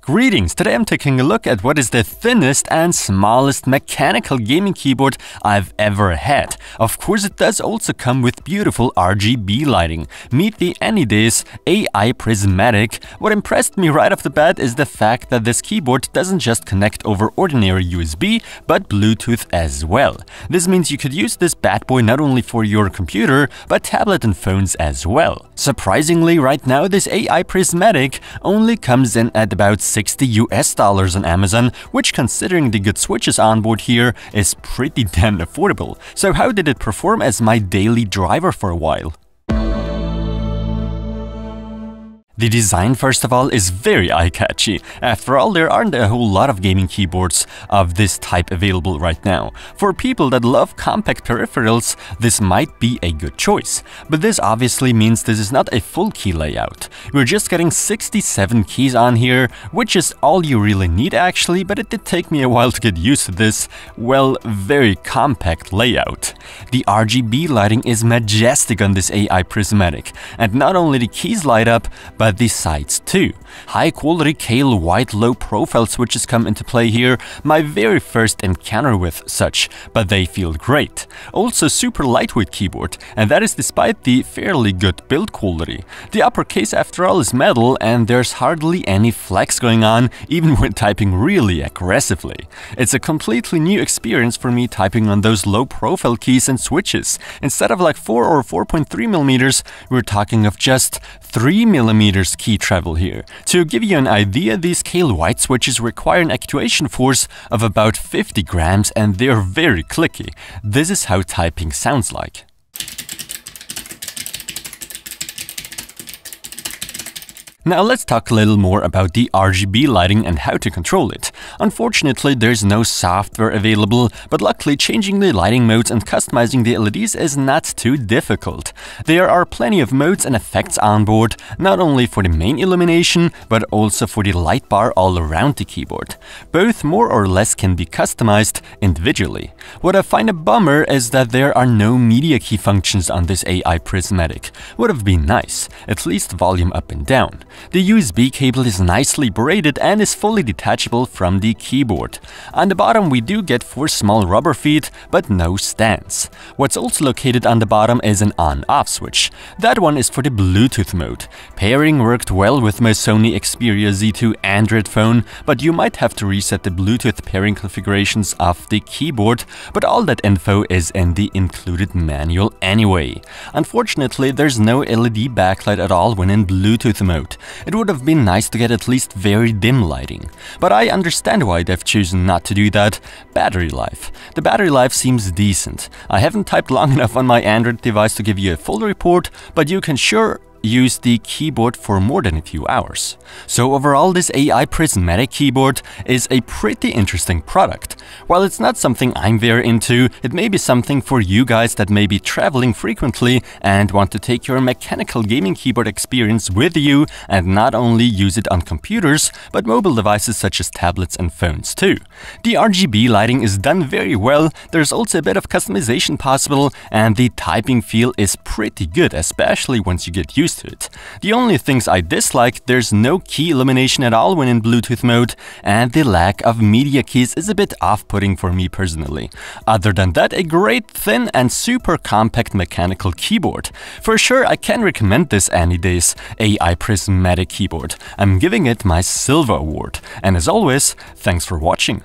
Greetings! Today I'm taking a look at what is the thinnest and smallest mechanical gaming keyboard I've ever had. Of course, it does also come with beautiful RGB lighting. Meet the anidees AI Prismatic. What impressed me right off the bat is the fact that this keyboard doesn't just connect over ordinary USB, but Bluetooth as well. This means you could use this bad boy not only for your computer, but tablet and phones as well. Surprisingly, right now this AI Prismatic only comes in at about $60 on Amazon, which, considering the good switches on board here, is pretty damn affordable. So how did it perform as my daily driver for a while? The design, first of all, is very eye-catchy. After all, there aren't a whole lot of gaming keyboards of this type available right now. For people that love compact peripherals, this might be a good choice. But this obviously means this is not a full key layout. We're just getting 67 keys on here, which is all you really need actually, but it did take me a while to get used to this, well, very compact layout. The RGB lighting is majestic on this AI Prismatic, and not only the keys light up, but the sides too. High quality Kale white low profile switches come into play here, my very first encounter with such, but they feel great. Also super lightweight keyboard, and that is despite the fairly good build quality. The upper case after all is metal, and there's hardly any flex going on, even when typing really aggressively. It's a completely new experience for me typing on those low profile keys and switches. Instead of like 4 or 4.3mm, we're talking of just 3mm key travel here. To give you an idea, these Kale white switches require an actuation force of about 50 grams, and they're very clicky. This is how typing sounds like. Now let's talk a little more about the RGB lighting and how to control it. Unfortunately, there's no software available, but luckily changing the lighting modes and customizing the LEDs is not too difficult. There are plenty of modes and effects on board, not only for the main illumination, but also for the light bar all around the keyboard. Both more or less can be customized individually. What I find a bummer is that there are no media key functions on this AI Prismatic. Would have been nice, at least volume up and down. The USB cable is nicely braided and is fully detachable from the keyboard. On the bottom we do get 4 small rubber feet, but no stands. What's also located on the bottom is an on-off switch. That one is for the Bluetooth mode. Pairing worked well with my Sony Xperia Z2 Android phone, but you might have to reset the Bluetooth pairing configurations of the keyboard, but all that info is in the included manual anyway. Unfortunately, there's no LED backlight at all when in Bluetooth mode. It would have been nice to get at least very dim lighting. But I understand why they've chosen not to do that. Battery life. The battery life seems decent. I haven't typed long enough on my Android device to give you a full report, but you can sure use the keyboard for more than a few hours. So overall, this AI Prismatic keyboard is a pretty interesting product. While it's not something I'm very into, it may be something for you guys that may be traveling frequently and want to take your mechanical gaming keyboard experience with you and not only use it on computers, but mobile devices such as tablets and phones too. The RGB lighting is done very well, there's also a bit of customization possible, and the typing feel is pretty good, especially once you get used to it. The only things I dislike, there's no key illumination at all when in Bluetooth mode, and the lack of media keys is a bit off-putting for me personally. Other than that, a great thin and super compact mechanical keyboard. For sure, I can recommend this anidees AI Prismatic keyboard. I'm giving it my Silver Award. And as always, thanks for watching.